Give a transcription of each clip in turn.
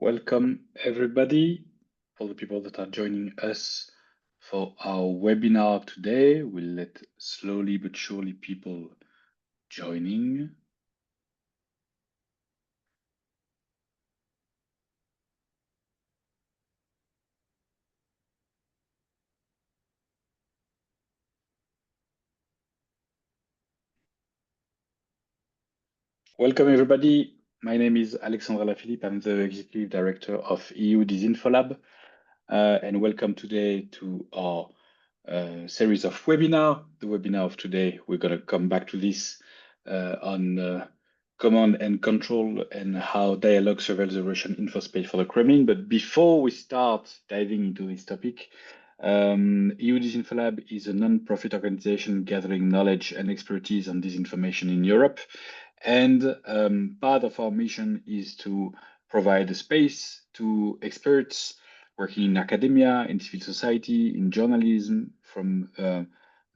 Welcome, everybody. For the people that are joining us for our webinar today, we'll let slowly but surely people joining. Welcome, everybody. My name is Alexandre Alaphilippe. I'm the Executive Director of EU DisinfoLab. And welcome today to our series of webinar. The webinar of today, we're going to come back to this on command and control and how dialogue surveils the Russian infospace for the Kremlin. But before we start diving into this topic, EU DisinfoLab is a non-profit organization gathering knowledge and expertise on disinformation in Europe. And part of our mission is to provide a space to experts working in academia, in civil society, in journalism, from the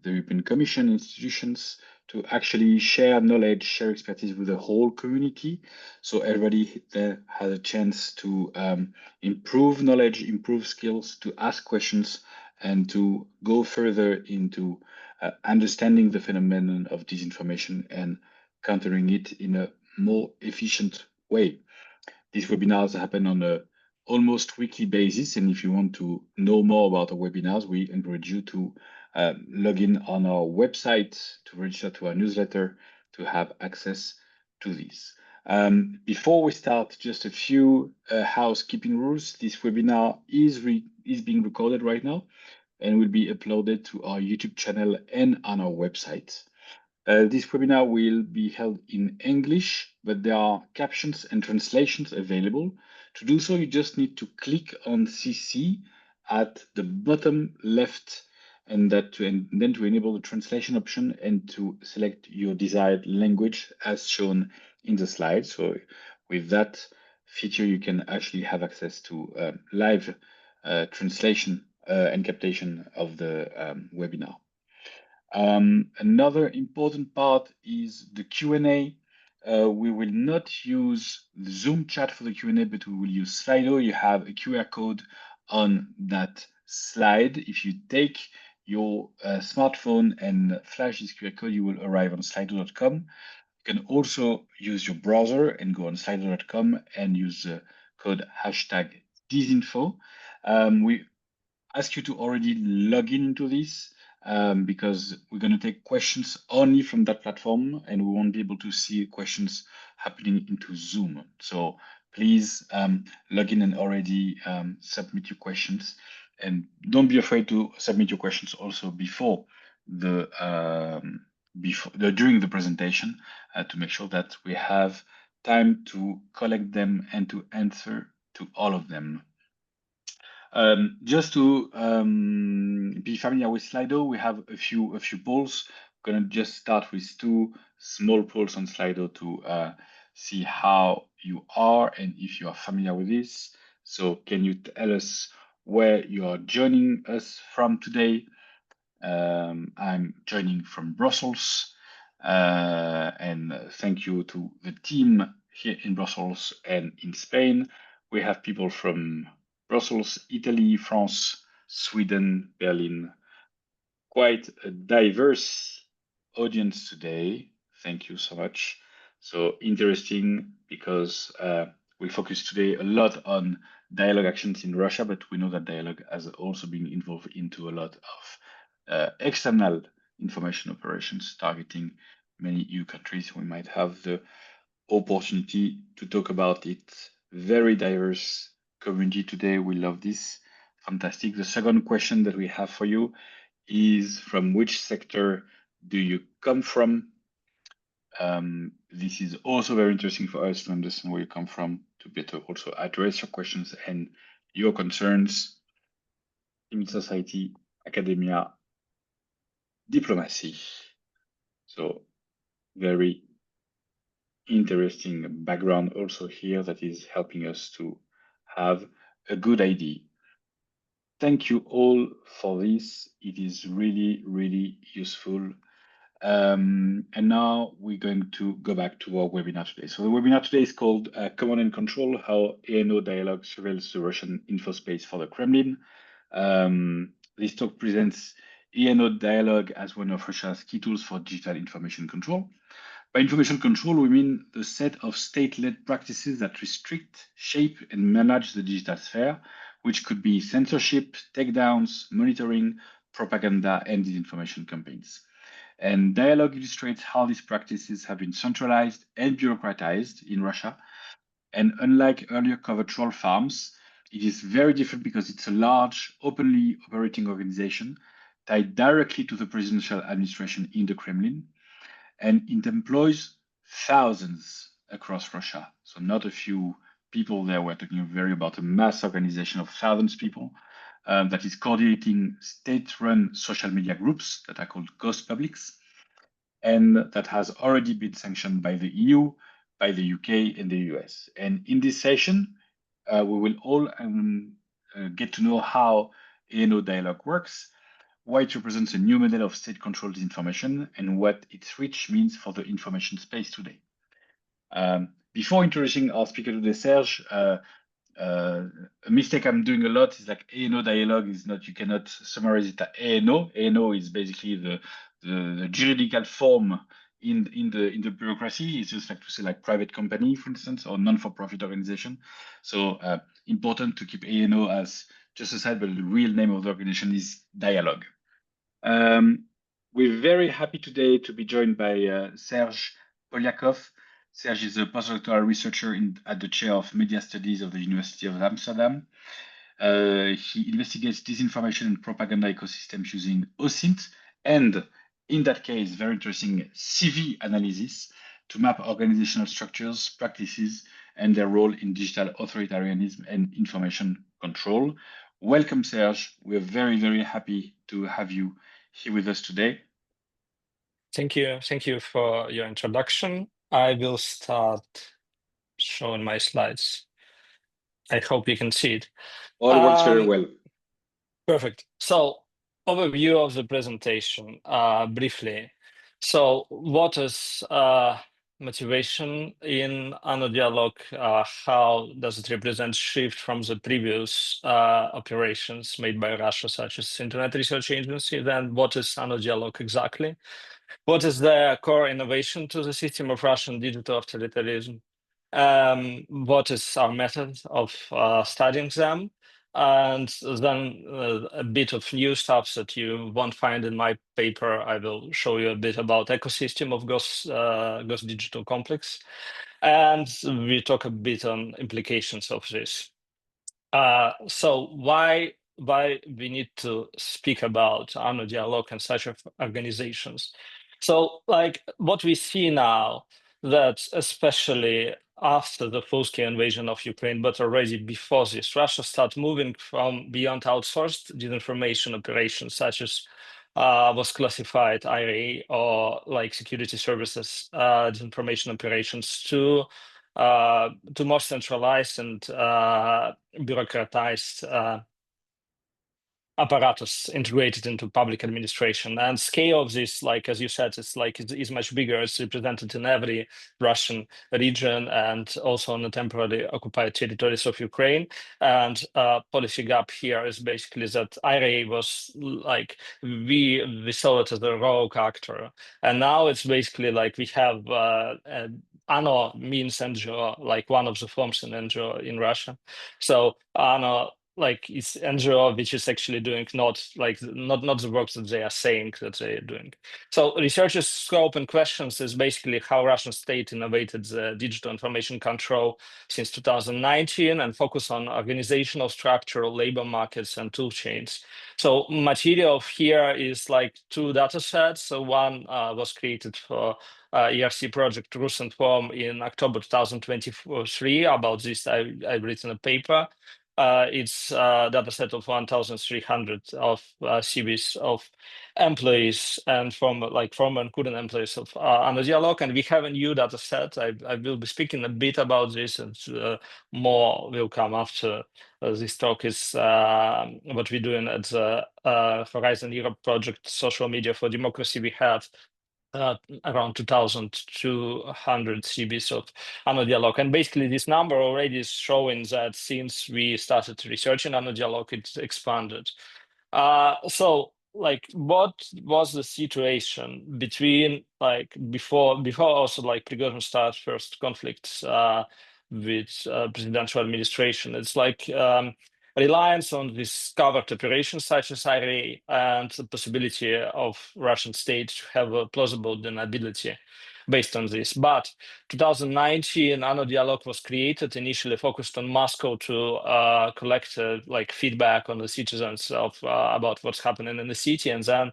European Commission institutions, to actually share knowledge, share expertise with the whole community. So everybody there has a chance to improve knowledge, improve skills, to ask questions, and to go further into understanding the phenomenon of disinformation and countering it in a more efficient way. These webinars happen on a almost weekly basis, and if you want to know more about our webinars, we encourage you to log in on our website to register to our newsletter to have access to these. Before we start, just a few housekeeping rules. This webinar is being recorded right now and will be uploaded to our YouTube channel and on our website. This webinar will be held in English, but there are captions and translations available. To do so, you just need to click on CC at the bottom left and then to enable the translation option and to select your desired language as shown in the slide. So with that feature, you can actually have access to live translation and captation of the webinar. Another important part is the Q&A. We will not use the Zoom chat for the Q&A, but we will use Slido. You have a QR code on that slide. If you take your smartphone and flash this QR code, you will arrive on slido.com. You can also use your browser and go on slido.com and use the code #disinfo. We ask you to already log into this because we're going to take questions only from that platform and we won't be able to see questions happening into Zoom. So please log in and already submit your questions, and don't be afraid to submit your questions also before the during the presentation to make sure that we have time to collect them and to answer to all of them. Just to be familiar with Slido, we have a few polls. I'm gonna just start with two small polls on Slido to see how you are and if you are familiar with this. So can you tell us where you are joining us from today? I'm joining from Brussels, and thank you to the team here in Brussels and in Spain. We have people from Brussels, Italy, France, Sweden, Berlin. Quite a diverse audience today. Thank you so much. So interesting because we focus today a lot on dialogue actions in Russia, but we know that dialogue has also been involved into a lot of external information operations targeting many EU countries. We might have the opportunity to talk about it. Very diverse community today. We love this. Fantastic. The second question that we have for you is, from which sector do you come from? This is also very interesting for us to understand where you come from, to better also address your questions and your concerns in society, academia, diplomacy. So very interesting background also here that is helping us to have a good idea. Thank you all for this. It is really, really useful And now we're going to go back to our webinar today. So the webinar today is called Command and Control, how ANO Dialog surveils the Russian infospace for the Kremlin. This talk presents ANO Dialog as one of Russia's key tools for digital information control. By information control, we mean the set of state-led practices that restrict, shape, and manage the digital sphere, which could be censorship, takedowns, monitoring, propaganda, and disinformation campaigns. And Dialog illustrates how these practices have been centralized and bureaucratized in Russia. And unlike earlier covert troll farms, it is very different because it's a large, openly operating organization tied directly to the presidential administration in the Kremlin, and it employs thousands across Russia. So not a few people there. We're talking about a mass organization of thousands of people that is coordinating state-run social media groups that are called ghost publics, and that has already been sanctioned by the EU, by the UK, and the US. And in this session, we will all get to know how ANO Dialog works, why it represents a new model of state-controlled disinformation, and what its reach means for the information space today. Before introducing our speaker today, Serge, a mistake I'm doing a lot is like ANO Dialog is not, you cannot summarize it as ANO. ANO is basically the juridical form in the bureaucracy. It's just like to say like private company, for instance, or non-for-profit organization. So important to keep ANO as just a side, but the real name of the organization is Dialog. We're very happy today to be joined by Serge Poliakoff. Serge is a postdoctoral researcher at the chair of media studies of the University of Amsterdam. He investigates disinformation and propaganda ecosystems using OSINT, and in that case, very interesting CV analysis to map organizational structures, practices, and their role in digital authoritarianism and information control. Welcome, Serge. We're very, very happy to have you here with us today. Thank you. Thank you for your introduction. I will start showing my slides. I hope you can see it. All works very well. Perfect. So, overview of the presentation, briefly. So, what is motivation in ANO Dialog? How does it represent shift from the previous operations made by Russia, such as Internet Research Agency? Then, what is ANO Dialog exactly? What is the core innovation to the system of Russian digital authoritarianism? What is our method of studying them? And then a bit of new stuff that you won't find in my paper. I will show you a bit about ecosystem of Ghost Digital Complex. And we talk a bit on implications of this. So why we need to speak about ANO Dialog and such organizations? So like what we see now, that especially after the full-scale invasion of Ukraine, but already before this, Russia started moving from beyond outsourced disinformation operations, such as was classified IRA or like security services disinformation operations, to more centralized and bureaucratized apparatus integrated into public administration. And scale of this, like as you said, is much bigger. It's represented in every Russian region and also on the temporarily occupied territories of Ukraine. And policy gap here is basically that IRA was like we saw it as a rogue actor, and now it's basically like we have ANO means NGO, like one of the forms in NGO in Russia. So ANO like it's NGO which is actually doing not the work that they are saying that they are doing. So researchers' scope and questions is basically how Russian state innovated the digital information control since 2019 and focus on organizational structure, labor markets, and tool chains. So material here is like two data sets. So one was created for ERC project Truth and Form in October 2023. About this, I've written a paper. It's a data set of 1,300 of CVs of employees and from like former and current employees of ANO Dialog, and we have a new data set. I will be speaking a bit about this, and more will come after this talk. Is what we're doing at the Horizon Europe project, Social Media for Democracy. We have around 2,200 CVs of ANO Dialog. And basically this number already is showing that since we started researching ANO Dialog, it's expanded. So like what was the situation between like before also like Prigozhin started first conflicts with presidential administration? It's like reliance on this covert operations such as IRA and the possibility of Russian state to have a plausible deniability based on this. But 2019, ANO Dialog was created, initially focused on Moscow to collect like feedback on the citizens of about what's happening in the city. And then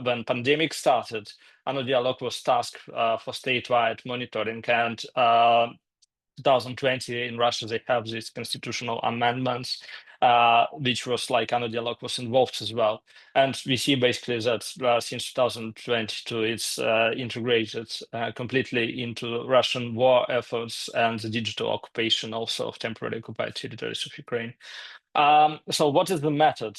when pandemic started, ANO Dialog was tasked for statewide monitoring. And 2020 in Russia, they have these constitutional amendments, which was like ANO Dialog was involved as well. And we see basically that since 2022, it's integrated completely into Russian war efforts and the digital occupation also of temporarily occupied territories of Ukraine. So what is the method?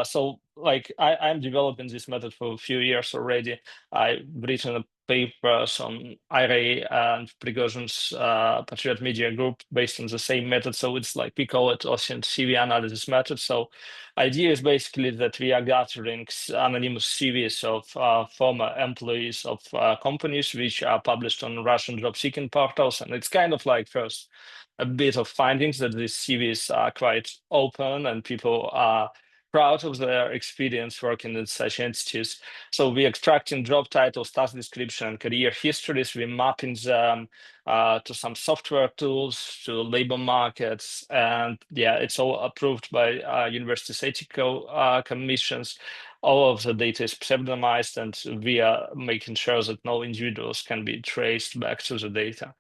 So like I'm developing this method for a few years already. I've written a papers on IRA and Prigozhin's Patriot Media Group based on the same method. So it's like we call it Ocean CV analysis method. So idea is basically that we are gathering anonymous CVs of former employees of companies which are published on Russian job seeking portals. And it's kind of like first a bit of findings that these CVs are quite open and people are proud of their experience working in such entities. So we extracting job titles, task description, and career histories. We mapping them to some software tools, to labor markets, and yeah, it's all approved by universities' ethical commissions. All of the data is pseudonymized, and we are making sure that no individuals can be traced back to the data.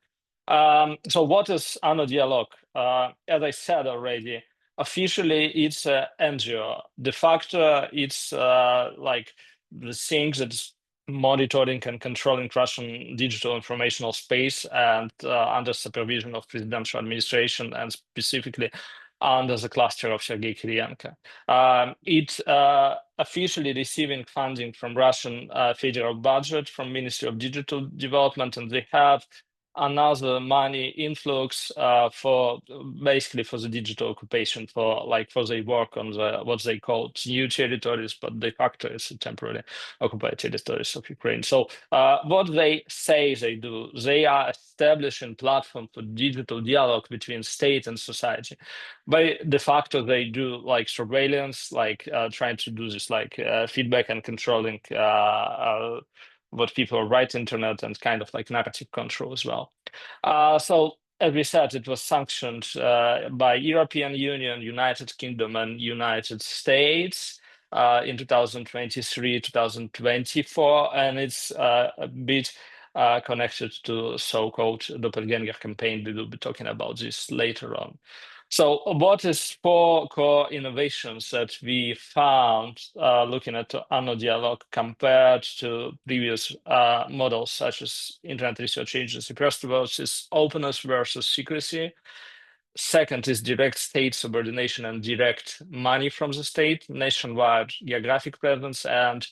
So what is ANO Dialog? As I said already, officially it's an NGO. De facto, it's like the thing that's monitoring and controlling Russian digital informational space and under supervision of presidential administration and specifically under the cluster of Sergei Kirienko. It officially receiving funding from Russian federal budget from Ministry of Digital Development, and they have another money influx for basically for the digital occupation for they work on the what they call new territories, but de facto it's temporarily occupied territories of Ukraine. So what they say they do, they are establishing platform for digital dialogue between state and society. By de facto they do like surveillance, like trying to do this like feedback and controlling what people write internet and kind of like narrative control as well. So as we said, it was sanctioned by European Union, United Kingdom, and United States in 2023, 2024, and it's a bit connected to so-called doppelganger campaign. We will be talking about this later on. So what is four core innovations that we found looking at ANO Dialog compared to previous models such as Internet Research Agency? First of all, is openness versus secrecy. Second is direct state subordination and direct money from the state, nationwide geographic presence, and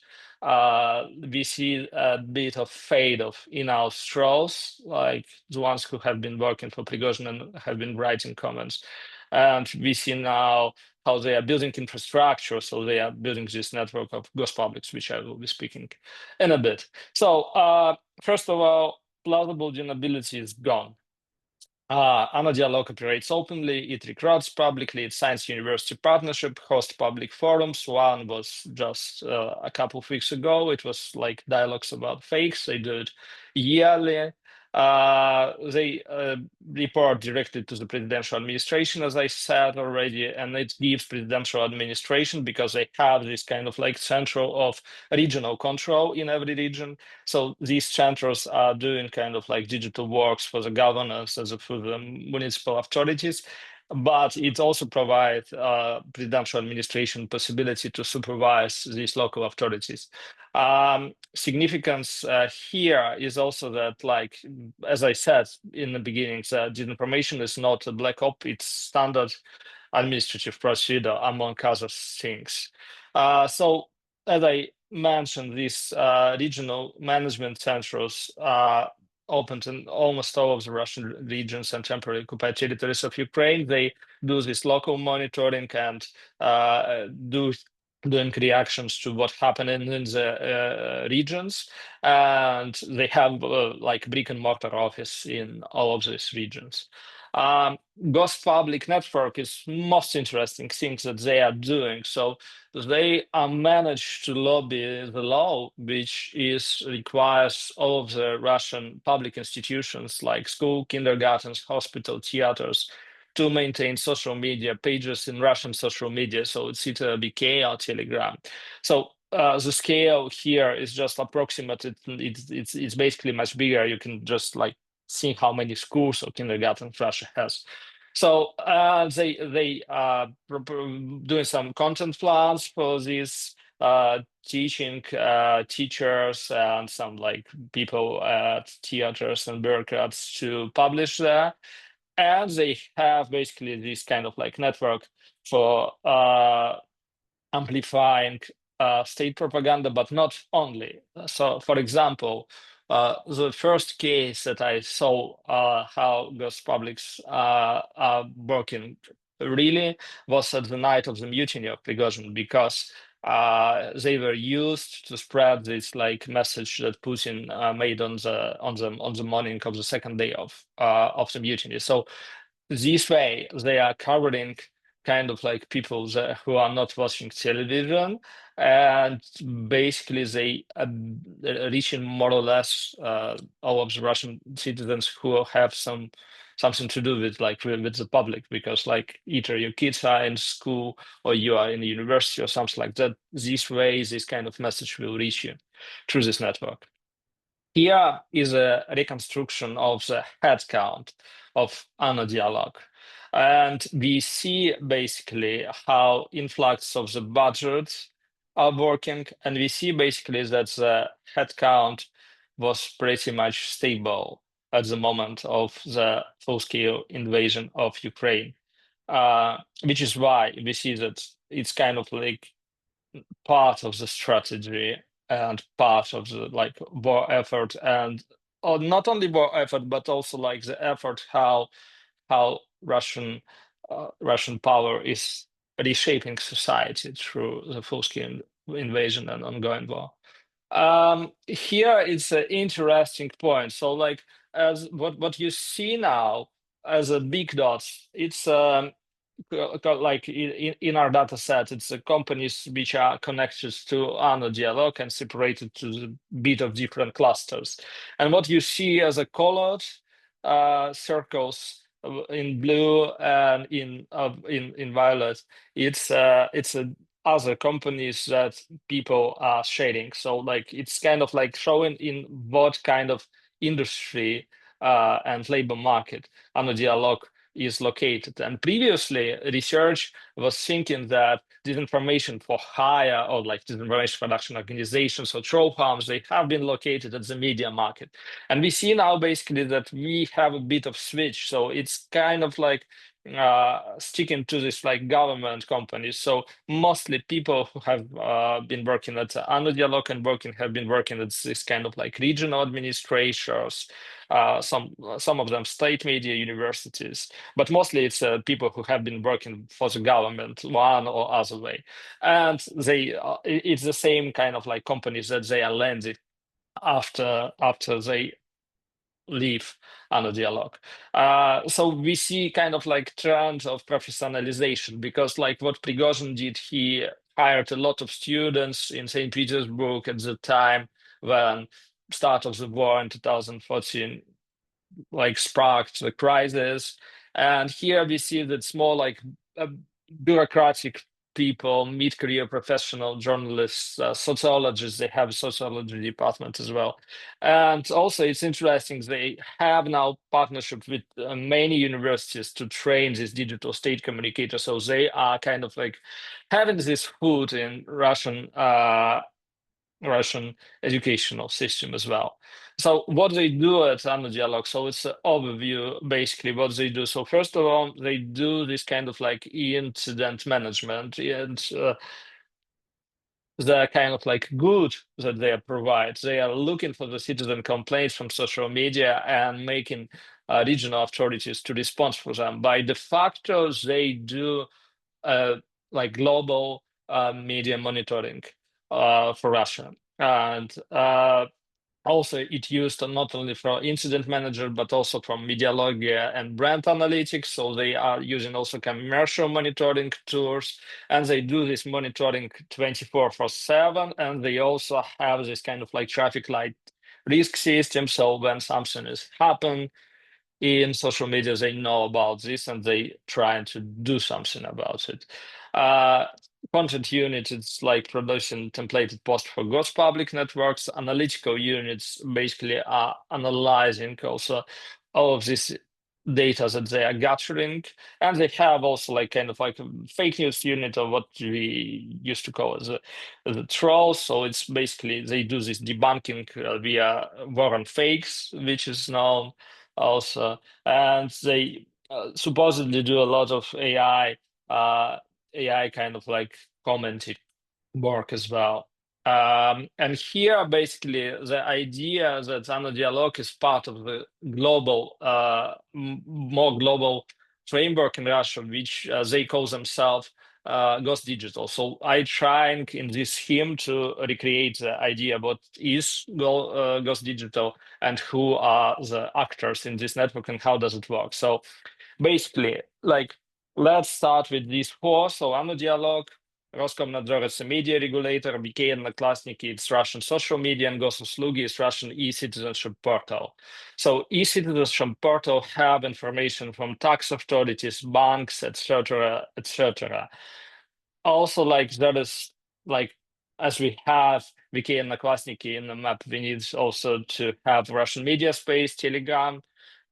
we see a bit of fade of in-house trolls, like the ones who have been working for Prigozhin and have been writing comments. And we see now how they are building infrastructure. So they are building this network of ghost publics, which I will be speaking in a bit. So first of all, plausible deniability is gone. ANO Dialog operates openly, it records publicly, it signs university partnership, hosts public forums. One was just a couple of weeks ago. It was like dialogues about fakes. They do it yearly. They report directly to the presidential administration, as I said already, and it gives presidential administration because they have this kind of like central of regional control in every region. So these centers are doing kind of like digital works for the governors as for the municipal authorities, but it also provides presidential administration possibility to supervise these local authorities. Significance here is also that, like, as I said in the beginning, disinformation is not a black op, it's standard administrative procedure among other things. So as I mentioned, these regional management centers opened in almost all of the Russian regions and temporarily occupied territories of Ukraine. They do this local monitoring and doing reactions to what happened in the regions, and they have like brick and mortar office in all of these regions. Ghost public network is most interesting things that they are doing. So they are managed to lobby the law, which requires all of the Russian public institutions like school, kindergartens, hospital, theaters to maintain social media pages in Russian social media. So it's either BK or Telegram. So the scale here is just approximate. It's basically much bigger. You can just like see how many schools or kindergartens Russia has. So they doing some content plans for these teaching teachers and some like people at theaters and bureaucrats to publish there. And they have basically this kind of like network for amplifying state propaganda, but not only. So, for example, the first case that I saw how ghost publics are working really was at the night of the mutiny of Prigozhin, because they were used to spread this like message that Putin made on the morning of the second day of the mutiny. So this way they are covering kind of like people who are not watching television, and basically they reaching more or less all of the Russian citizens who have something to do with like with the public, because like either your kids are in school or you are in the university or something like that. This way this kind of message will reach you through this network. Here is a reconstruction of the headcount of ANO Dialog. And we see basically how influx of the budget are working. And we see basically that the headcount was pretty much stable at the moment of the full-scale invasion of Ukraine, which is why we see that it's kind of like part of the strategy and part of the like war effort, and or not only war effort but also like the effort how Russian power is reshaping society through the full-scale invasion and ongoing war. Here it's an interesting point. So like as what you see now as a big dots, it's like in our data set, it's the companies which are connected to ANO Dialog and separated to the bit of different clusters. And what you see as a colored circles in blue and in violet, it's other companies that people are sharing. So like it's kind of like showing in what kind of industry and labor market ANO Dialog is located. And previously, research was thinking that disinformation for hire or like disinformation production organizations or troll farms, they have been located at the media market. And we see now basically that we have a bit of switch. So it's kind of like sticking to this like government companies. So mostly people who have been working at ANO Dialog and have been working at this kind of like regional administrators, some of them state media universities, but mostly it's people who have been working for the government one or other way, and it's the same kind of like companies that they are landed after they leave ANO Dialog. So we see kind of like trend of professionalization, because like what Prigozhin did, he hired a lot of students in St. Petersburg at the time when start of the war in 2014 like sparked the crisis. And here we see that it's more like bureaucratic people, mid-career professional journalists, sociologists. They have a sociology department as well. And also it's interesting, they have now partnership with many universities to train these digital state communicators. So they are kind of like having this foot in Russian educational system as well. So what they do at ANO Dialog, so it's an overview, basically what they do. So first of all, they do this kind of like incident management, and the kind of like good that they provide. They are looking for the citizen complaints from social media and making regional authorities to respond for them. By de facto, they do like global media monitoring for Russia. And also it used not only for incident manager, but also from Medialogia and brand analytics. So they are using also commercial monitoring tools, and they do this monitoring 24/7. And they also have this kind of like traffic light risk system. So when something is happen in social media, they know about this and they trying to do something about it. Content unit, it's like producing templated post for ghost public networks. Analytical units basically are analyzing also all of this data that they are gathering, and they have also like kind of like a fake news unit, or what we used to call as the trolls. So it's basically they do this debunking via war on fakes, which is known also, and they supposedly do a lot of AI kind of like commenting work as well. And here, basically, the idea that ANO Dialog is part of the global, more global framework in Russia, which they call themselves Ghost Digital. So I trying in this scheme to recreate the idea what is Ghost Digital and who are the actors in this network and how does it work. So basically, like, let's start with these four. So ANO Dialog, Roskomnadzor is a media regulator, BK and Naklasniki, it's Russian social media, and Gosuslugi is Russian e-citizenship portal. So e-citizenship portal have information from tax authorities, banks, etc., etc. Also, like there is like as we have BK and Naklasniki in the map, we need also to have Russian media space, Telegram,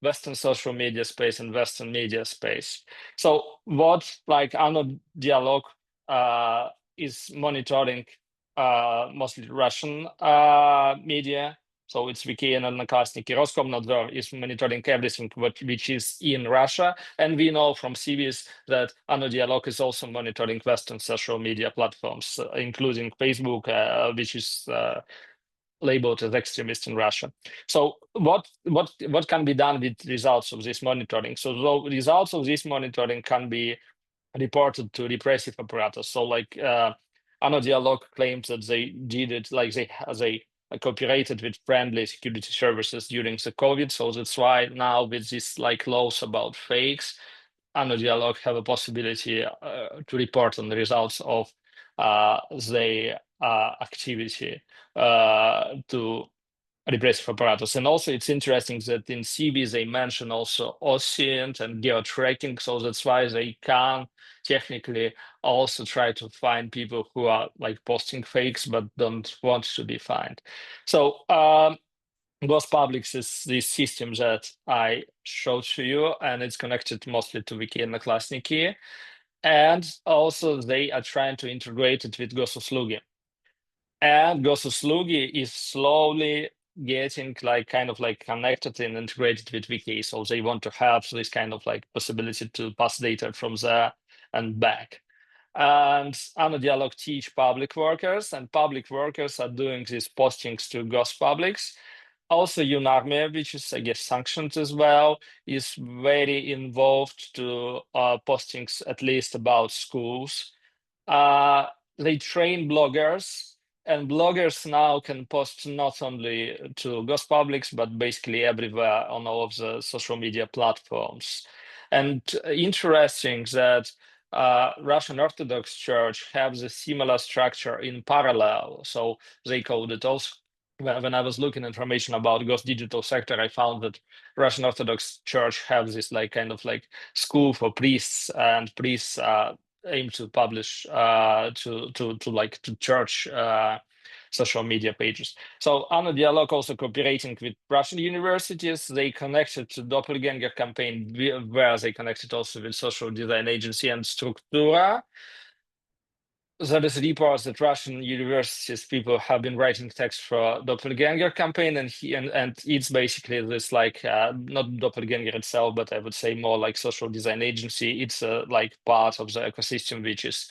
Western social media space, and Western media space. So what like ANO Dialog is monitoring mostly Russian media. So it's VK and Naklasniki. Roskomnadzor is monitoring everything which is in Russia. And we know from CVs that ANO Dialog is also monitoring Western social media platforms, including Facebook, which is labeled as extremist in Russia. So what can be done with results of this monitoring? So the results of this monitoring can be reported to repressive apparatus. So like ANO Dialog claims that they did it, like they cooperated with friendly security services during the COVID. So that's why now with this like laws about fakes, ANO Dialog have a possibility to report on the results of their activity to repressive apparatus. And also it's interesting that in CV they mention also OSINT and geo-tracking, so that's why they can technically also try to find people who are like posting fakes but don't want to be found. So Ghost Publics is this system that I showed to you, and it's connected mostly to Wiki and Naklasniki. And also they are trying to integrate it with Gosuslugi. And Gosuslugi is slowly getting like kind of like connected and integrated with Wiki. So they want to have this kind of like possibility to pass data from there and back. And ANO Dialog teach public workers, and public workers are doing these postings to Ghost Publics. Also, UNARME, which is, I guess, sanctioned as well, is very involved to postings at least about schools. They train bloggers, and bloggers now can post not only to Ghost Publics, but basically everywhere on all of the social media platforms. And interesting that Russian Orthodox Church has a similar structure in parallel. So they called it also. When I was looking information about Ghost Digital sector, I found that Russian Orthodox Church have this like kind of like school for priests, and priests aim to publish to church social media pages. So ANO Dialog also cooperating with Russian universities. They connected to Doppelganger campaign, where they connected also with social design agency and Struktura. There is reports that Russian universities people have been writing text for Doppelganger campaign, and it's basically this like not Doppelganger itself, but I would say more like social design agency. It's like part of the ecosystem which is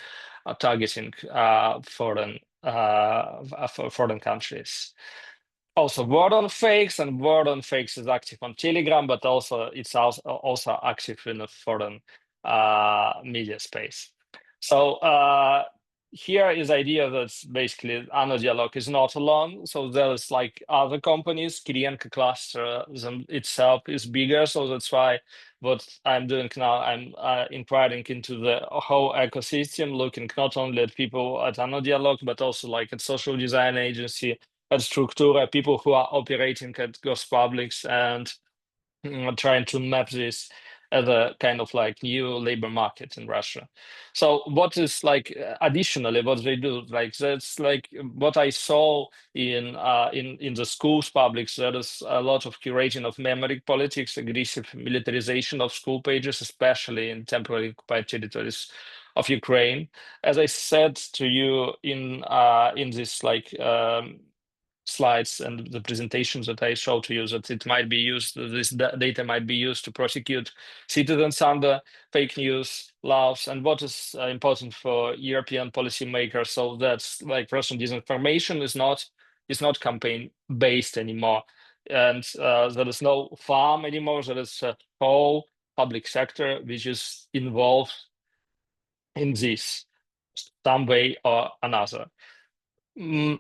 targeting foreign for foreign countries. Also, Word on Fakes, and Word on Fakes is active on Telegram, but also it's also active in the foreign media space. So here is idea that basically ANO Dialog is not alone. So there's like other companies. Kirienko cluster itself is bigger, so that's why what I'm doing now, I'm inquiring into the whole ecosystem, looking not only at people at ANO Dialog, but also like at social design agency, at Struktura, people who are operating at Ghost Publics and trying to map this as a kind of like new labor market in Russia. So what is like additionally what they do, like that's like what I saw in the schools publics. There is a lot of curating of memory politics, aggressive militarization of school pages, especially in temporarily occupied territories of Ukraine. As I said to you in this like slides and the presentations that I showed to you, that it might be used, this data might be used to prosecute citizens under fake news laws, and what is important for European policymakers. So that's like Russian disinformation is not campaign based anymore, and there is no farm anymore. There is a whole public sector which is involved in this some way or another.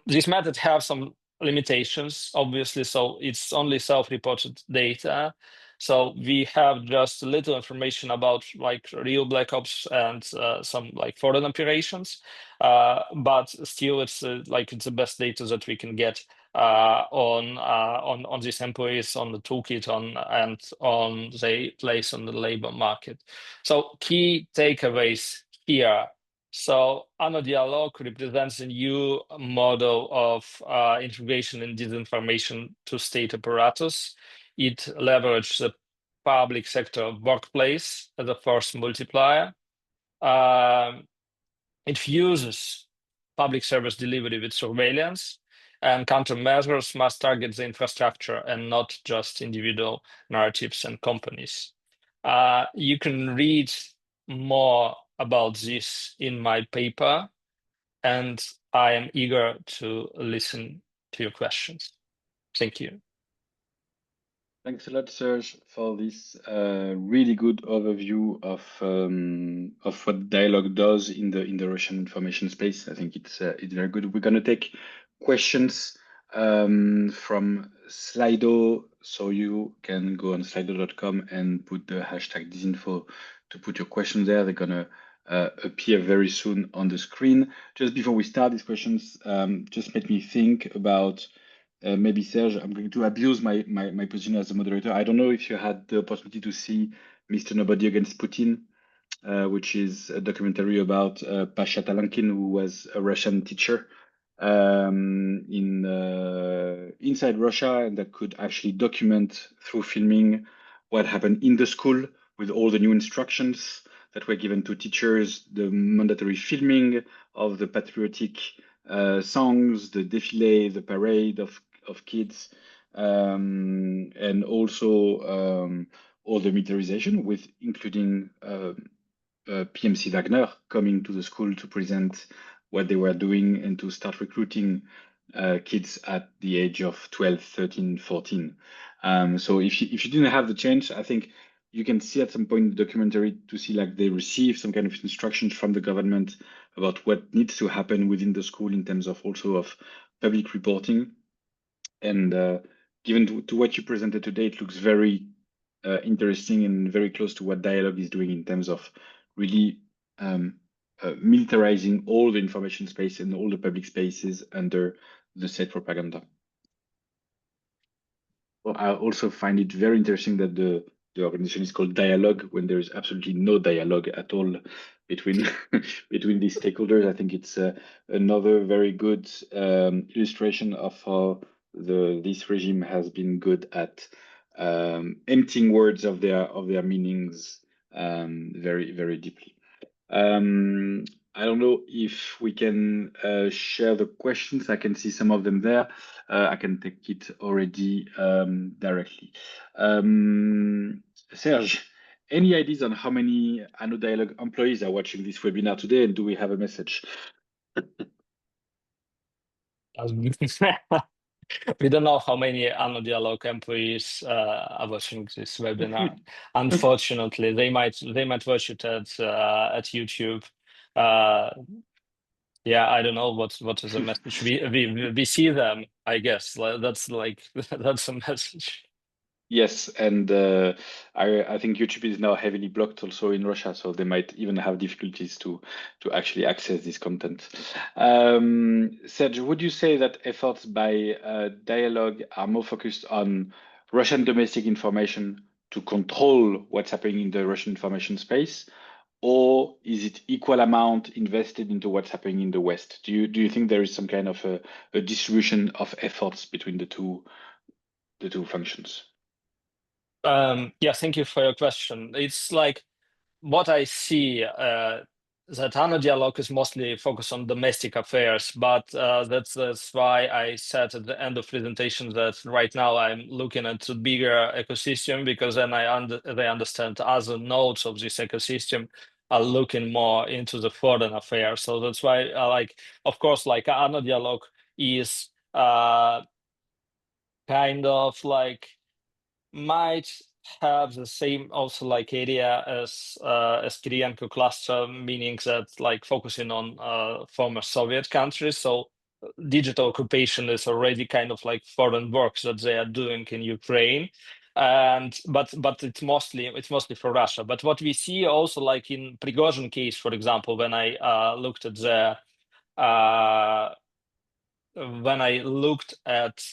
This method has some limitations, obviously, so it's only self-reported data. So we have just a little information about like real black ops and some like foreign operations, but still it's like it's the best data that we can get on these employees, on the toolkit, and on the place on the labor market. So key takeaways here. So ANO Dialog represents a new model of integration in disinformation to state apparatus. It leverages the public sector workplace as a force multiplier. It fuses public service delivery with surveillance, and countermeasures must target the infrastructure and not just individual narratives and companies. You can read more about this in my paper, and I am eager to listen to your questions. Thank you. Thanks a lot, Serge, for this really good overview of what Dialog does in the Russian information space. I think it's very good. We're gonna take questions from Slido, so you can go on slido.com and put the hashtag disinfo to put your questions there. They're gonna appear very soon on the screen. Just before we start these questions, just made me think about maybe Serge, I'm going to abuse my position as a moderator. I don't know if you had the opportunity to see Mr. Nobody Against Putin, which is a documentary about Pasha Talankin, who was a Russian teacher inside Russia, and that could actually document through filming what happened in the school with all the new instructions that were given to teachers, the mandatory filming of the patriotic songs, the défilé, the parade of kids, and also all the militarization, with including PMC Wagner coming to the school to present what they were doing and to start recruiting kids at the age of 12, 13, 14. So if you didn't have the chance, I think you can see at some point in the documentary to see like they receive some kind of instructions from the government about what needs to happen within the school in terms of also of public reporting. And given to what you presented today, it looks very interesting and very close to what Dialog is doing in terms of really militarizing all the information space and all the public spaces under the state propaganda. Well, I also find it very interesting that the organization is called Dialog when there is absolutely no dialogue at all between between these stakeholders. I think it's another very good illustration of how this regime has been good at emptying words of their meanings very, very deeply. I don't know if we can share the questions. I can see some of them there. I can take it already directly. Serge, any ideas on how many ANO Dialog employees are watching this webinar today, and do we have a message? We don't know how many ANO Dialog employees are watching this webinar. Unfortunately, they might watch it at YouTube. Yeah, I don't know what is the message. We see them, I guess. That's like that's a message. Yes, and I think YouTube is now heavily blocked also in Russia, so they might even have difficulties to actually access this content. Serge, would you say that efforts by Dialog are more focused on Russian domestic information to control what's happening in the Russian information space, or is it equal amount invested into what's happening in the West? Do you think there is some kind of a distribution of efforts between the two functions? Yeah, thank you for your question. It's like what I see that ANO Dialog is mostly focused on domestic affairs, but that's why I said at the end of presentation that right now I'm looking at the bigger ecosystem, because then they understand other nodes of this ecosystem are looking more into the foreign affairs. So that's why like, of course, like ANO Dialog is kind of like might have the same also like area as Kirienko cluster, meaning that like focusing on former Soviet countries. So digital occupation is already kind of like foreign work that they are doing in Ukraine. And but it's mostly for Russia. But what we see also like in Prigozhin case, for example, when I looked at the when I looked at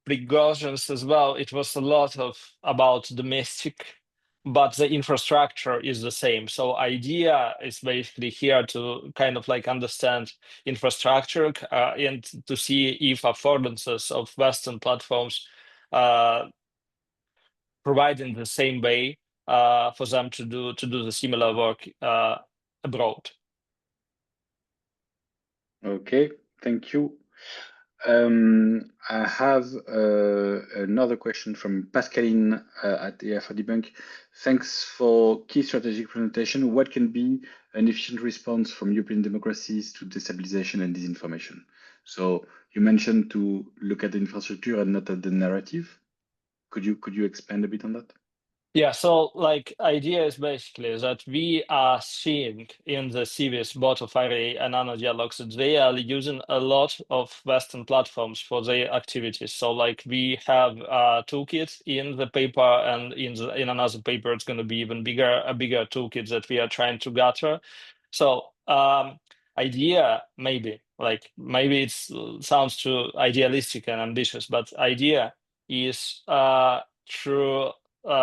Prigozhin's as well, it was a lot of about domestic, but the infrastructure is the same. So idea is basically here to kind of like understand infrastructure and to see if affordances of Western platforms provide in the same way for them to do the similar work abroad. Okay, thank you. I have another question from Pascaline at EFRD Thanks for key strategic presentation. What can be an efficient response from European democracies to destabilization and disinformation? So you mentioned to look at the infrastructure and not at the narrative. Could you expand a bit on that? Yeah, so like idea is basically that we are seeing in the series both of IRA and ANO Dialogs that they are using a lot of Western platforms for their activities. So like we have a toolkit in the paper, and in another paper it's going to be even a bigger toolkit that we are trying to gather. So idea maybe it sounds too idealistic and ambitious, but idea is through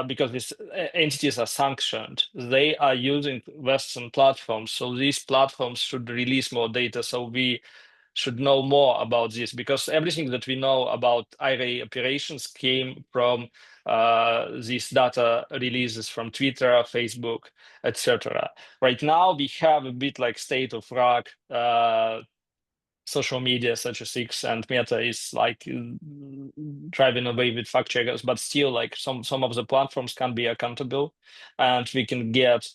because these entities are sanctioned, they are using Western platforms. So these platforms should release more data. So we should know more about this, because everything that we know about IRA operations came from these data releases from Twitter, Facebook, etc. Right now, we have a bit like state of rock social media such as X and Meta is like driving away with fact checkers, but still like some of the platforms can be accountable, and we can get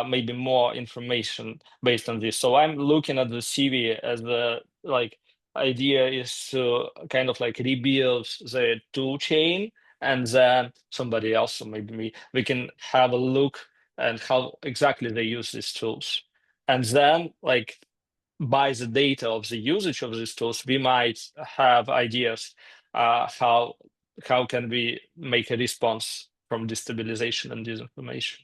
maybe more information based on this. So I'm looking at the CV as the like idea is to kind of like rebuild the tool chain, and then somebody else, so maybe we can have a look at how exactly they use these tools, and then like by the data of the usage of these tools, we might have ideas how can we make a response from destabilization and disinformation.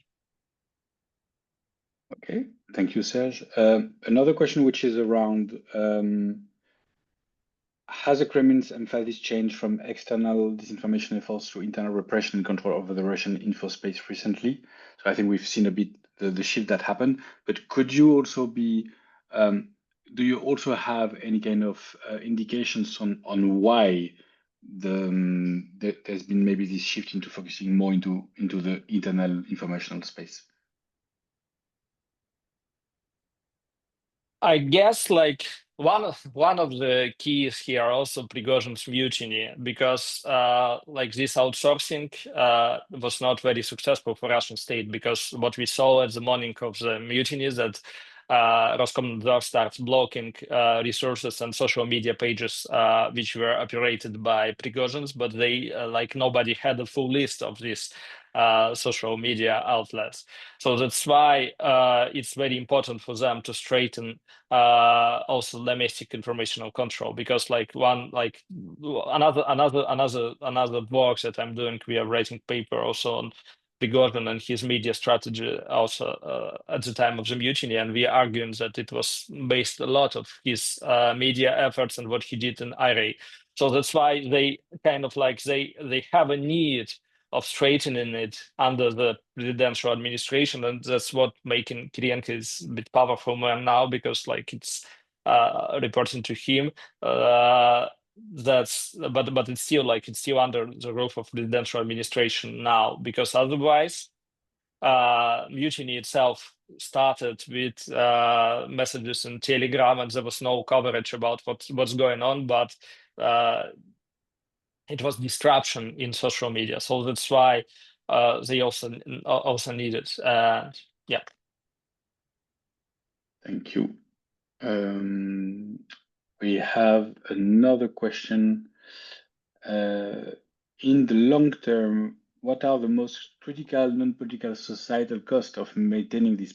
Okay, thank you, Serge. Another question which is around has the Kremlin's emphasis changed from external disinformation efforts to internal repression and control over the Russian info space recently? So I think we've seen a bit the shift that happened, but could you also be, do you also have any kind of indications on why there's been maybe this shift into focusing more into the internal informational space? I guess like one of the keys here also Prigozhin's mutiny, because like this outsourcing was not very successful for Russian state, because what we saw at the morning of the mutiny is that Roskomnadzor starts blocking resources and social media pages which were operated by Prigozhins, but they like nobody had a full list of these social media outlets. So that's why it's very important for them to straighten also domestic informational control, because like another work that I'm doing, we are writing paper also on Prigozhin and his media strategy also at the time of the mutiny, and we are arguing that it was based a lot of his media efforts and what he did in IRA. So that's why they kind of like they have a need of straightening it under the presidential administration, and that's what making Kirienko is a bit powerful man now, because like it's reporting to him. But it's still like it's still under the roof of presidential administration now, because otherwise mutiny itself started with messages in Telegram, and there was no coverage about what's going on, but it was disruption in social media. So that's why they also need it. Yeah. Thank you. We have another question. In the long term, what are the most critical non-political societal costs of maintaining this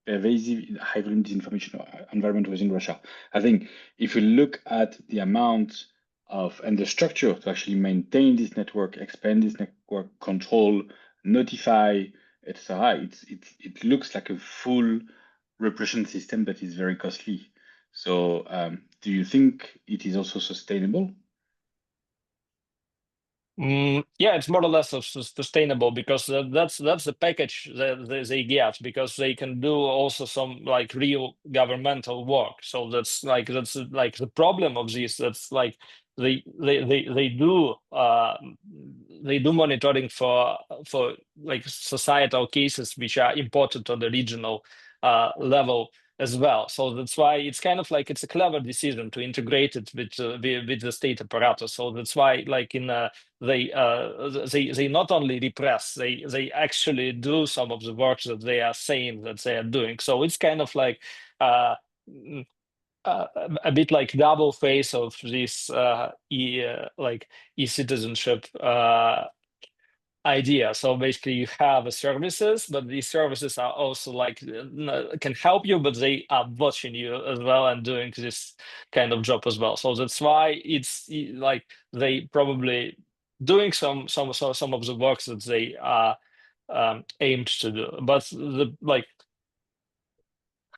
pervasive high-volume disinformation environment within Russia? I think if you look at the amount of and the structure to actually maintain this network, expand this network, control, notify, etc., it looks like a full repression system that is very costly. So, do you think it is also sustainable? Yeah, it's more or less sustainable, because that's the package that they get, because they can do also some like real governmental work. So that's like the problem of this. That's like they do monitoring for like societal cases which are important on the regional level as well. So that's why it's kind of like it's a clever decision to integrate it with the state apparatus. So that's why like in they not only repress, they actually do some of the work that they are saying that they are doing. So it's kind of like a bit like double face of this e-citizenship idea. So basically you have services, but these services are also like can help you, but they are watching you as well and doing this kind of job as well. So that's why it's like they probably doing some of the works that they are aimed to do, but the like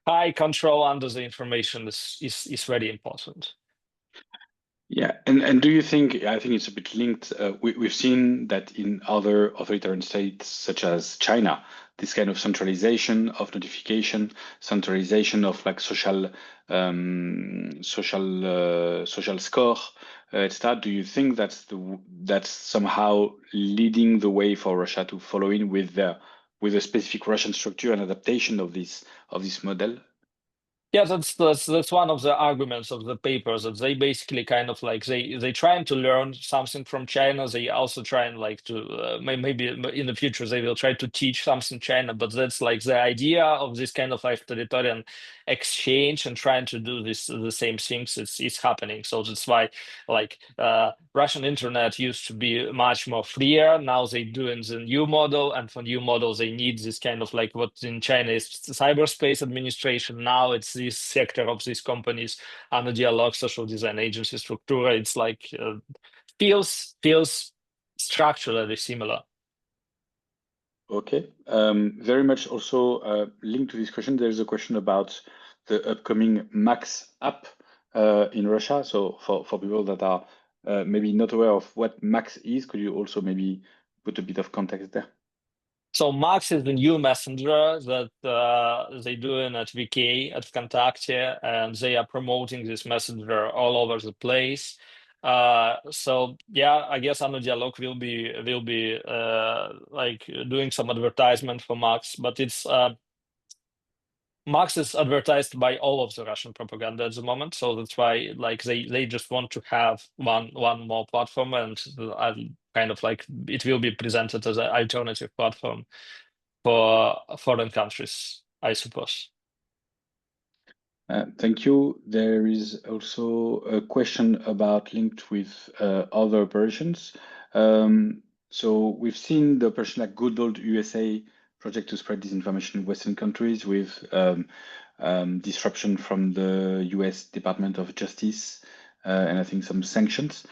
high control under the information is very important. Yeah, and do you think, I think it's a bit linked, we've seen that in other authoritarian states such as China, this kind of centralization of notification, centralization of like social score, etc. Do you think that's somehow leading the way for Russia to follow in with a specific Russian structure and adaptation of this model? Yeah, that's one of the arguments of the papers, that they basically kind of like they trying to learn something from China. They also trying like to maybe in the future they will try to teach something China. But that's like the idea of this kind of authoritarian exchange and trying to do the same things. It's happening. So that's why like Russian internet used to be much more freer. Now they doing the new model, and for new model they need this kind of like what in China is cyberspace administration. Now it's this sector of these companies, ANO Dialog, social design agency structure. It's like feels structurally similar. Okay, very much also linked to this question, there's a question about the upcoming Max app in Russia. So for people that are maybe not aware of what Max is, could you also maybe put a bit of context there? So Max is the new messenger that they doing at VK, at Vkontakte, and they are promoting this messenger all over the place. So yeah, I guess ANO Dialog will be like doing some advertisement for Max, but it's Max is advertised by all of the Russian propaganda at the moment, so that's why like they just want to have one more platform, and kind of like it will be presented as an alternative platform for foreign countries, I suppose. Thank you. There is also a question about linked with other operations. So we've seen the operation like good old USA project to spread disinformation in Western countries with disruption from the US Department of Justice and I think some sanctions.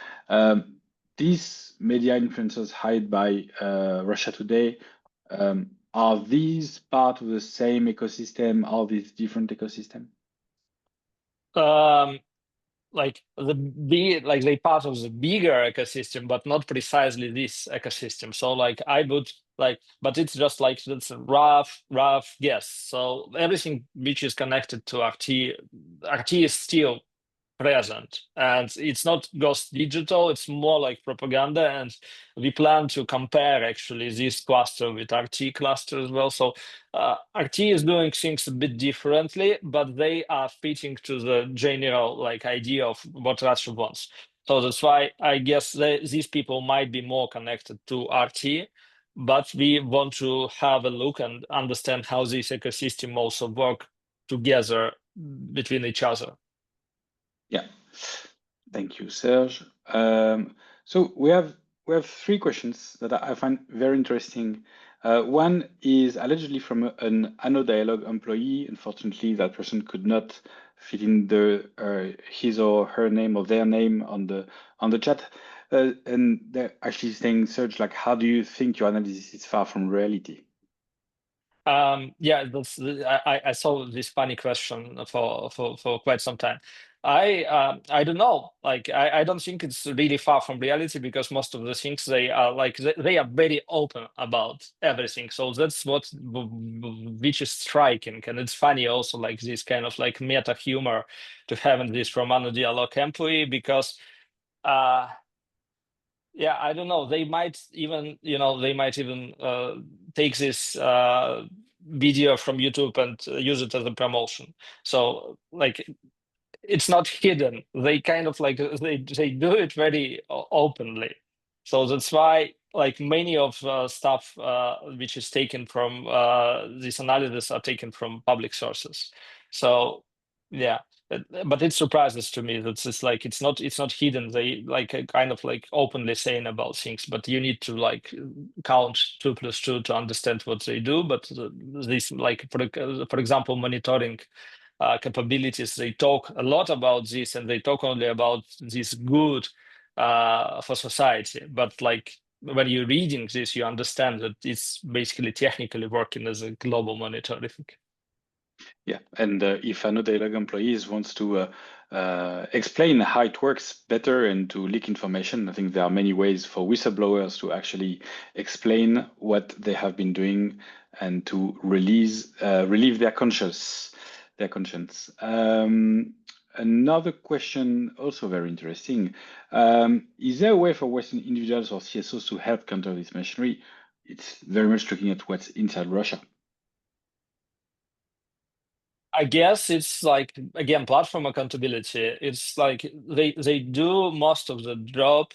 These media influencers hired by Russia Today, are these part of the same ecosystem? Are these different ecosystem? Like they part of the bigger ecosystem, but not precisely this ecosystem. So like I would like, but it's just like that's a rough guess. So everything which is connected to RT is still present, and it's not ghost digital, it's more like propaganda, and we plan to compare actually this cluster with RT cluster as well. So RT is doing things a bit differently, but they are fitting to the general like idea of what Russia wants. So that's why I guess these people might be more connected to RT, but we want to have a look and understand how this ecosystem also work together between each other. Yeah, thank you, Serge. So we have three questions that I find very interesting. One is allegedly from an ANO Dialog employee. Unfortunately, that person could not fit in his or her name or their name on the chat. And they're actually saying, Serge, like, how do you think your analysis is far from reality? Yeah, I saw this funny question for quite some time. I don't know. Like I don't think it's really far from reality, because most of the things they are like they are very open about everything. So that's which is striking, and it's funny also like this kind of like meta humor to having this from ANO Dialog employee, because yeah, I don't know. They might even, take this video from YouTube and use it as a promotion. So like it's not hidden. They kind of like they do it very openly. So that's why like many of stuff which is taken from this analysis are taken from public sources. So yeah, but it surprises to me that it's like it's not hidden. They like kind of like openly saying about things, but you need to like count 2 + 2 to understand what they do. But this like for example monitoring capabilities, they talk a lot about this, and they talk only about this good for society. But like when you're reading this, you understand that it's basically technically working as a global monitoring. Yeah, and if ANO Dialog employees wants to explain how it works better and to leak information, I think there are many ways for whistleblowers to actually explain what they have been doing and to relieve their conscience. Another question, also very interesting. Is there a way for Western individuals or CSOs to help counter this machinery? It's very much looking at what's inside Russia. I guess it's like again platform accountability. It's like they do most of the job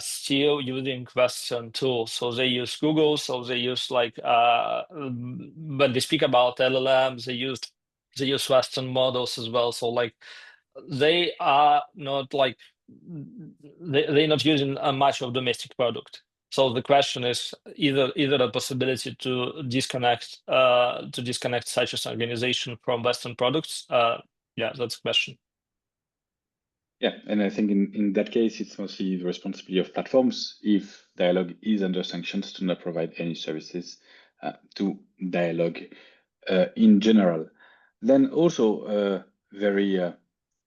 still using Western tools. So they use Google. So they use like when they speak about LLMs, they use Western models as well. So like they are not like they're not using much of domestic product. So the question is either a possibility to disconnect such an organization from Western products. Yeah, that's the question. Yeah, and I think in that case, it's mostly the responsibility of platforms if Dialog is under sanctions to not provide any services to Dialog in general. Then also a very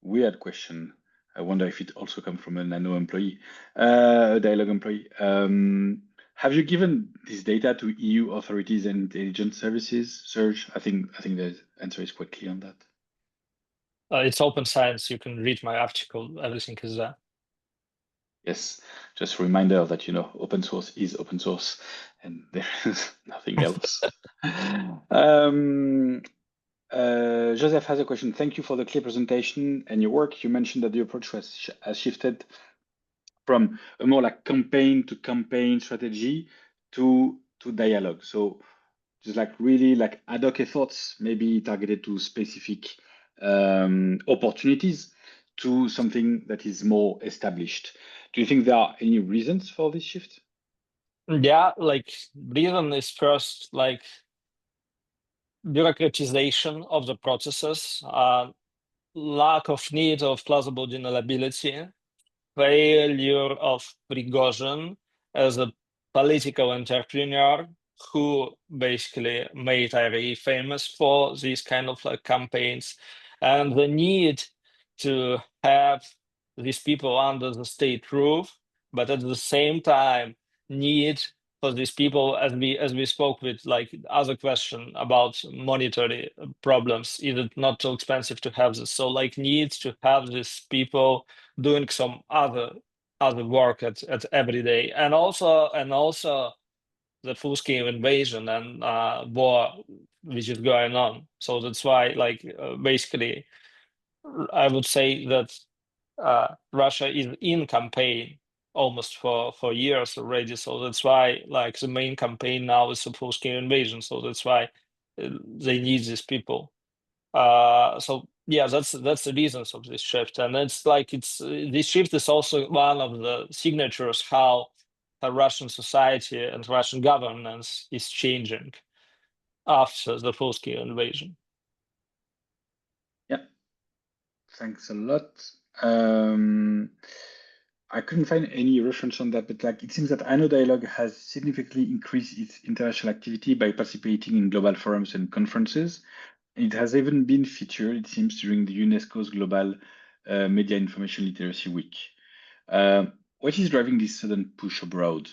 weird question. I wonder if it also comes from a ANO employee, a Dialog employee. Have you given this data to EU authorities and intelligence services, Serge? I think the answer is quite clear on that. It's open science. You can read my article. Everything is there. Yes, just a reminder that open source is open source, and there is nothing else. Joseph has a question. Thank you for the clear presentation and your work. You mentioned that the approach has shifted from a more like campaign to campaign strategy to dialogue. So just like really like ad hoc efforts, maybe targeted to specific opportunities to something that is more established. Do you think there are any reasons for this shift? Yeah, like reason is first like bureaucratization of the processes, lack of need of plausible deniability, failure of Prigozhin as a political entrepreneur who basically made IRA famous for these kind of like campaigns, and the need to have these people under the state roof, but at the same time need for these people, as we spoke with like other question about monetary problems, either not too expensive to have this, so like needs to have these people doing some other work at every day, and also the full-scale invasion and war which is going on. So that's why like basically I would say that Russia is in campaign almost for years already. So that's why like the main campaign now is a full-scale invasion. So that's why they need these people. So yeah, that's the reasons of this shift, and it's like this shift is also one of the signatures how Russian society and Russian governance is changing after the full-scale invasion. Yeah, thanks a lot. I couldn't find any reference on that, but like it seems that ANO Dialog has significantly increased its international activity by participating in global forums and conferences. It has even been featured, it seems, during the UNESCO's Global Media Information Literacy Week. What is driving this sudden push abroad?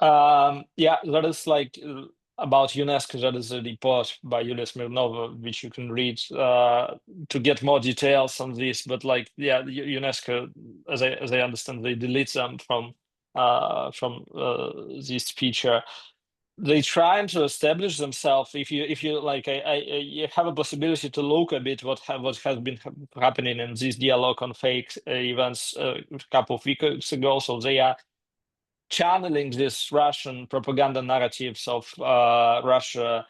Yeah, that is like about UNESCO. That is a report by Yulia Smirnova, which you can read to get more details on this. But like, yeah, UNESCO, as I understand, they delete them from this feature. They trying to establish themselves. If you like, you have a possibility to look a bit what has been happening in this dialogue on fake events a couple of weeks ago. So they are channeling this Russian propaganda narratives of Russia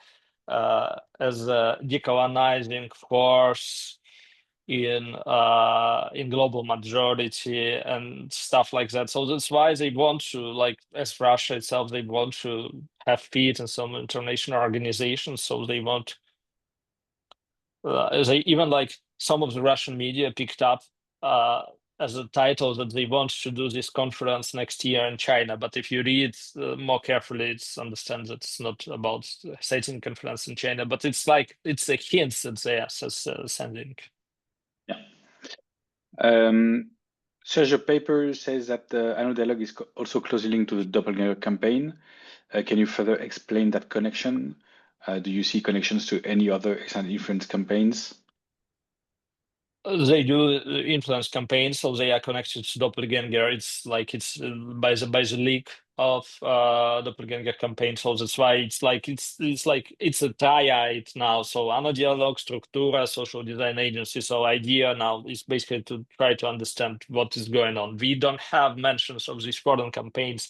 as a decolonizing force in global majority and stuff like that. So that's why they want to, like, as Russia itself, they want to have feet in some international organizations. So they want, they even like some of the Russian media picked up as a title that they want to do this conference next year in China. But if you read more carefully, it's understand that it's not about setting conference in China, but it's like it's a hint that they are sending. Yeah. Serge paper says that the ANO Dialog is also closely linked to the Doppelganger campaign. Can you further explain that connection? Do you see connections to any other external influence campaigns? They do influence campaigns, so they are connected to Doppelganger. It's like it's by the leak of Doppelganger campaign. So that's why it's a triad now. So ANO Dialog, Struktura, Social Design Agency. So idea now is basically to try to understand what is going on. We don't have mentions of these foreign campaigns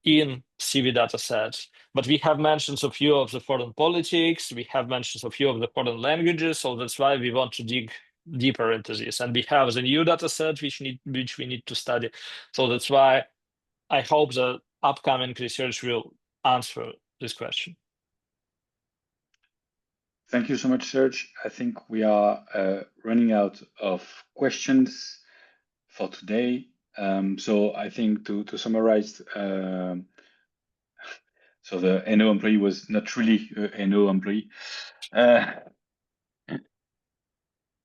in CV datasets, but we have mentions of few of the foreign politics. We have mentions of few of the foreign languages. So that's why we want to dig deeper into this, and we have the new data set which we need to study. So that's why I hope the upcoming research will answer this question. Thank you so much, Serge. I think we are running out of questions for today. So I think to summarize, so the ANO employee was not really an ANO employee.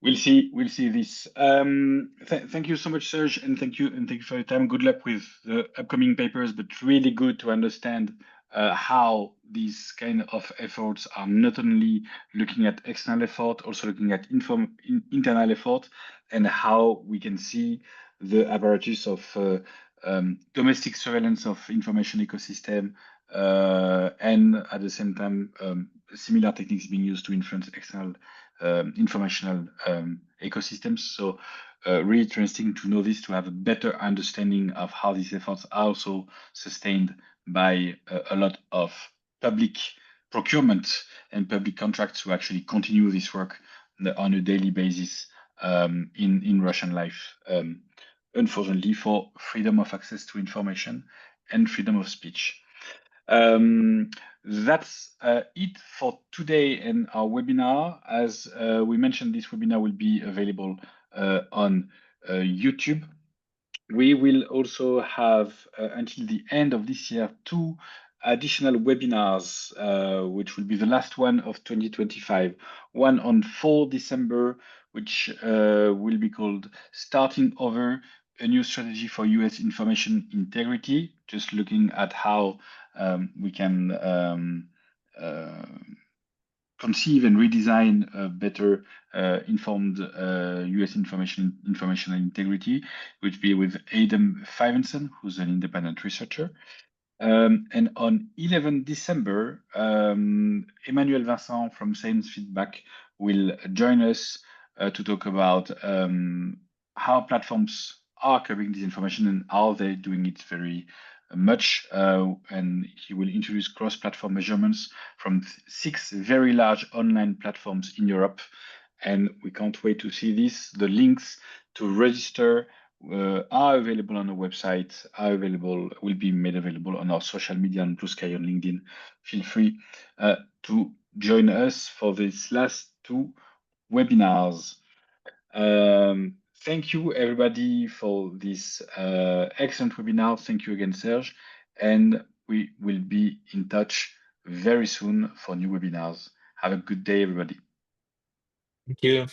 We'll see this. Thank you so much, Serge, and thank you for your time. Good luck with the upcoming papers, but really good to understand how these kind of efforts are not only looking at external effort, also looking at internal effort, and how we can see the apparatus of domestic surveillance of information ecosystem, and at the same time, similar techniques being used to influence external informational ecosystems. So really interesting to know this, to have a better understanding of how these efforts are also sustained by a lot of public procurement and public contracts to actually continue this work on a daily basis in Russian life, unfortunately, for freedom of access to information and freedom of speech. That's it for today in our webinar. As we mentioned, this webinar will be available on YouTube. We will also have, until the end of this year, 2 additional webinars, which will be the last one of 2025. One on 4 December, which will be called Starting Over, a new strategy for US information integrity, just looking at how we can conceive and redesign a better informed US informational integrity, which be with Adam Fivenson, who's an independent researcher. And on 11 December, Emmanuel Vincent from Science Feedback will join us to talk about how platforms are covering disinformation and how they're doing it very much. And he will introduce cross-platform measurements from 6 very large online platforms in Europe. And we can't wait to see this. The links to register are available on the website, will be made available on our social media on Blue Sky and LinkedIn. Feel free to join us for these last 2 webinars. Thank you everybody for this excellent webinar. Thank you again, Serge. And we will be in touch very soon for new webinars. Have a good day, everybody. Thank you.